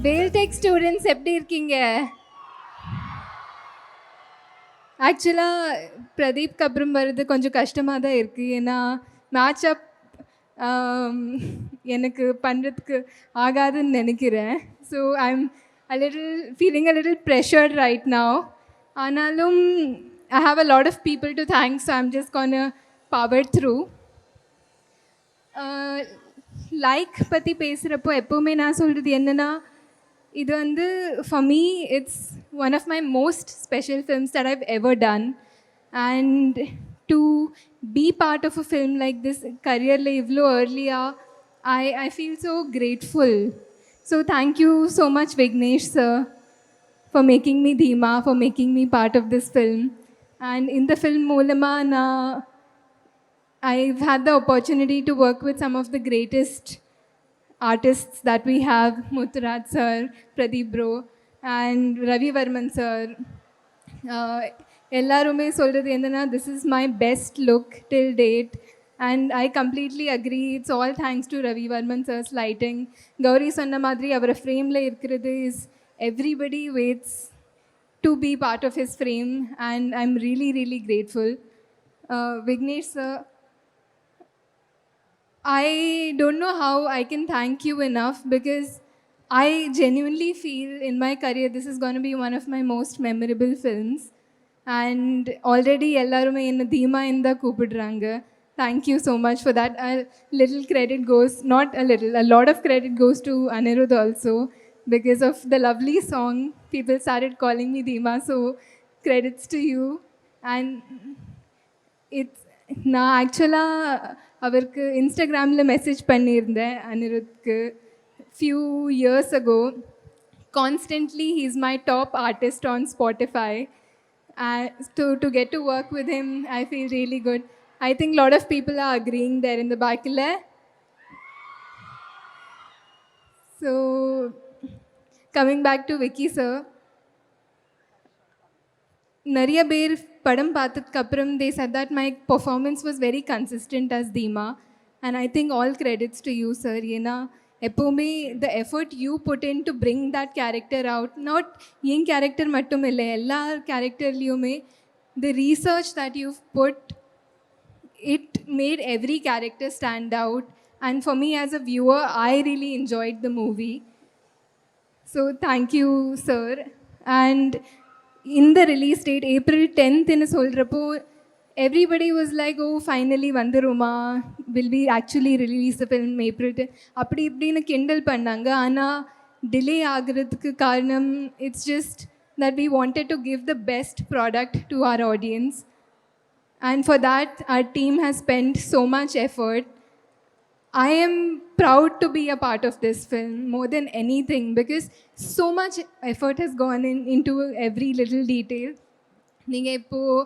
Vel Tech students எப்படி இருக்கீங்க? ஆக்சுவலாக பிரதீப்க்கு அப்புறம் வர்றது கொஞ்சம் கஷ்டமாக தான் இருக்குது. ஏன்னா மேட்ச் அப் எனக்கு பண்ணுறதுக்கு ஆகாதுன்னு நினைக்கிறேன். So I'm a little feeling a little pressured right now. ஆனாலும் I have a lot of people to thanks. So I'm just gonna power through. Like பற்றி பேசுகிறப்போ எப்போவுமே நான் சொல்கிறது என்னென்னா, இது வந்து for me it's one of my most special films that I've ever done. And to be part of a film like this கரியரில் இவ்வளோ ஏர்லியாக I feel so grateful. So thank you so much Vignesh sir for making me தீமா, for making me part of this film. And இந்த film மூலமாக நான் I've had the opportunity to work with some of the greatest artists that we have, Mutturaj sir, Pradeep bro, and Ravi Varman sir. எல்லாருமே சொல்கிறது என்னென்னா, this is my best look till date. And I completely agree. It's all thanks to Ravi Varman sir's lighting. Gauri சொன்ன மாதிரி அவர் ஃப்ரேமில் இருக்கிறது is everybody waits to be part of his frame, and I'm really, really grateful. Vignesh sir, I don't know how I can thank you enough, because I genuinely feel in my career this is going to be one of my most memorable films. And already ellarume enna Dheema inda koopidranga. Thank you so much for that. A little credit goes, not a little, a lot of credit goes to Anirudh also, because of the lovely song people started calling me Dheema. So credits to you. And it's நான் ஆக்சுவலாக அவருக்கு இன்ஸ்டாகிராமில் message பண்ணியிருந்தேன் அனிருத்க்கு few years ago. Constantly he is my top artist on Spotify. to get to work with him, I feel really good. I think a lot of people are agreeing there in the back. So coming back to Vicky sir, நிறைய பேர் படம் பார்த்ததுக்கப்புறம் they said that my performance was very consistent as Dheema, and I think all credits to you sir. ஏன்னா எப்போவுமே the effort you put in to bring that character out, not N character மட்டும் இல்லை, எல்லா கேரக்டர்லேயுமே the research that you've put, it made every character stand out. And for me as a viewer, I really enjoyed the movie. So thank you sir. And in the release date, April 10th in சொல்கிறப்போ everybody was like, oh finally வந்துருமா, will we actually release the film April 10th அப்படி இப்படின்னு கிண்டல் பண்ணாங்க. ஆனால் delay ஆகிறதுக்கு காரணம் it's just that we wanted to give the best product to our audience, and for that our team has spent so much effort. I am proud to be a part of this film more than anything, because so much effort has gone into every little detail. நீங்கள் இப்போது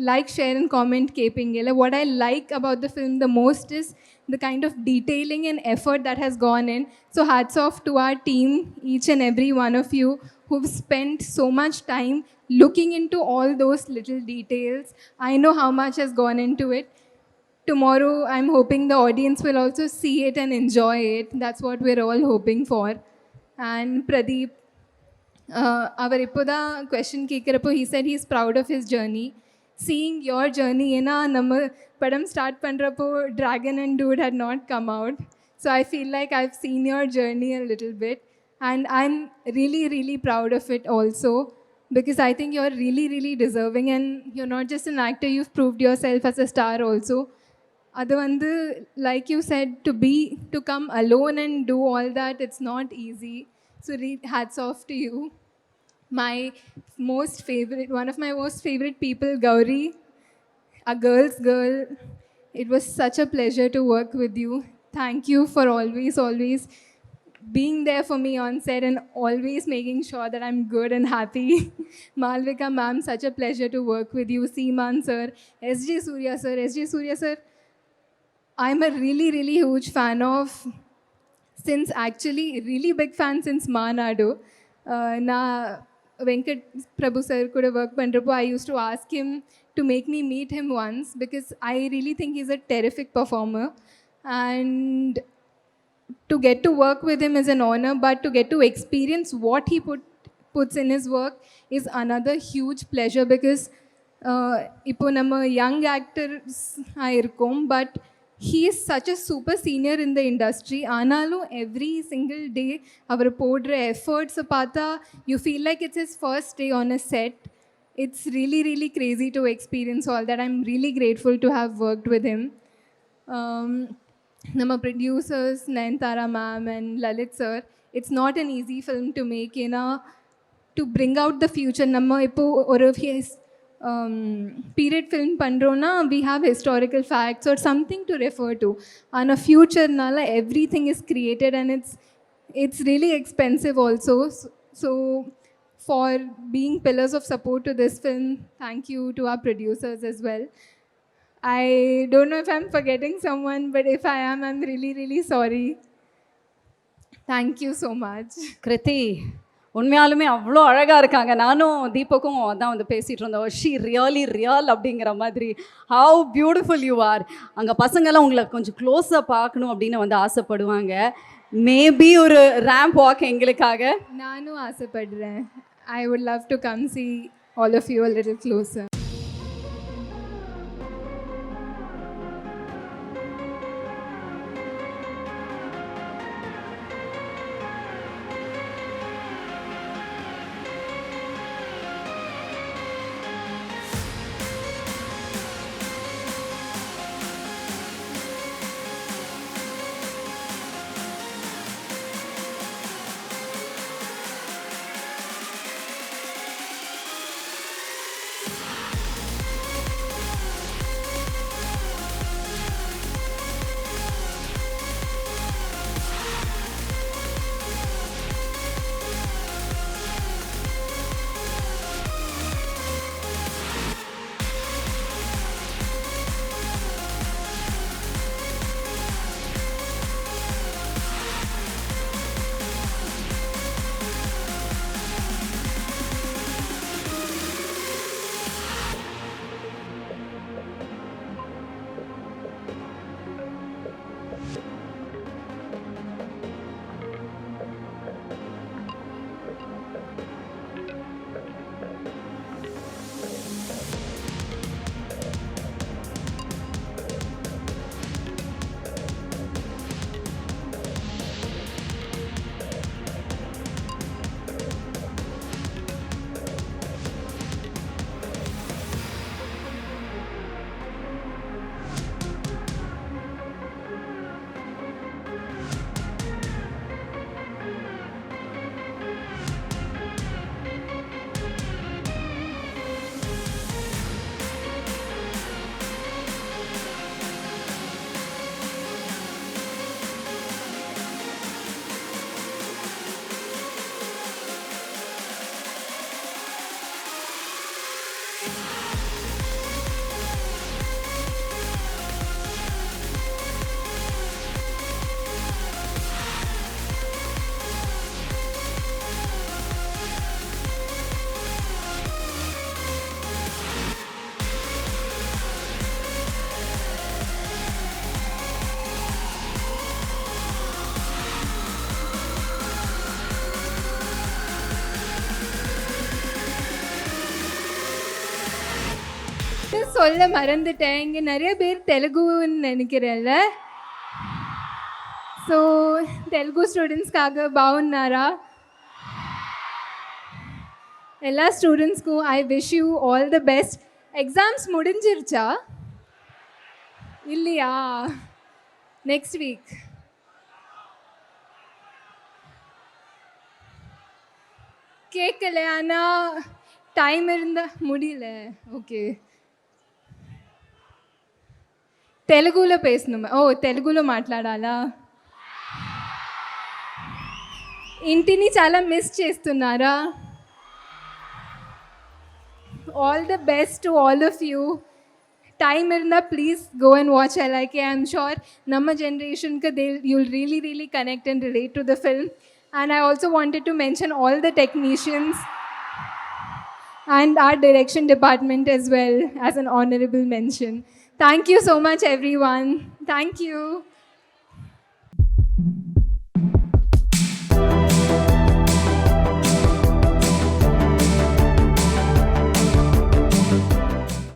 like share and comment கேட்பீங்கல்ல. what I like about the film the most is the kind of detailing and effort that has gone in. So hats off to our team, each and every one of you who've spent so much time looking into all those little details. I know how much has gone into it. Tomorrow I'm hoping the audience will also see it and enjoy it. That's what we're all hoping for. And Pradeep, அவர் இப்போ தான் question கேட்குறப்போ he said he's proud of his journey. Seeing your journey, ஏன்னா நம்ம படம் start பண்ணுறப்போ Dragon and Dude had not come out. So I feel like I've seen your journey a little bit, and I'm really, really proud of it also, because I think you're really, really deserving, and you're not just an actor, you've proved yourself as a star also. அது வந்து like you said, to come alone and do all that, it's not easy. So hats off to you. My one of my most favorite people, Gauri, a girl's girl. It was such a pleasure to work with you. Thank you for always being there for me on set and always making sure that I'm good and happy. Malvika ma'am, such a pleasure to work with you. Seeman sir, SJ Surya sir, I'm a really, really huge fan of, since actually really big fan since Maanadu. Na Venkat Prabhu sir could have worked pandrapo. I used to ask him to make me meet him once, because I really think he's a terrific performer. And to get to work with him is an honor, but to get to experience what he puts in his work is another huge pleasure because இப்போ நம்ம young actors ஆயிருக்கோம், but he is such a super senior in the industry. ஆனாலும் every single day அவர் போடுற efforts பார்த்தா you feel like it's his first day on a set. It's really, really crazy to experience all that. I'm really grateful to have worked with him. Nama producers, Nayantara ma'am and Lalit sir, it's not an easy film to make, to bring out the future. Nama ipo or period film pandrona, we have historical facts or something to refer to. On a future nala, everything is created and it's really expensive also. So for being pillars of support to this film, thank you to our producers as well. I don't know if I'm forgetting someone, but if I am, I'm really, really sorry. Thank you so much. Kriti உண்மையாலுமே அவ்வளோ அழகாக இருக்காங்க. நானும் தீபக்கும் அதான் வந்து பேசிகிட்டு இருந்தோம். She real அப்படிங்கிற மாதிரி. How beautiful you are. அங்கே பசங்கள்லாம் உங்களை கொஞ்சம் க்ளோஸாக பார்க்கணும் அப்படின்னு வந்து ஆசைப்படுவாங்க. மேபி ஒரு ரேம்ப் வாக் எங்களுக்காக. நானும் ஆசைப்படுறேன். I would love to come see all of you a little closer. சொல்ல மறந்துட்டேன். இங்கே நிறைய பேர் தெலுங்குன்னு நினைக்கிறேன்ல. ஸோ தெலுங்கு ஸ்டூடெண்ட்ஸ்க்காக బాగున్నారా? எல்லா ஸ்டூடெண்ட்ஸ்க்கும் I wish you all the best. Exams முடிஞ்சிருச்சா? இல்லையா? Next week. கேட்கல, ஆனால் டைம் இருந்தால் முடியல. ఓకే, తెలుగులో పేసనుమా? ఓ, తెలుగులో మాట్లాడాలా? ఇంటిని చాలా మిస్ చేస్తున్నారా? All the best to all of you. Time இருந்தா please go and watch LIK. I'm sure ನಮ್ಮ జనరేషన్కి you'll really, really connect and relate to the film. And I also wanted to mention all the technicians and our direction department as well as an honorable mention. Thank you so much, everyone. Thank you.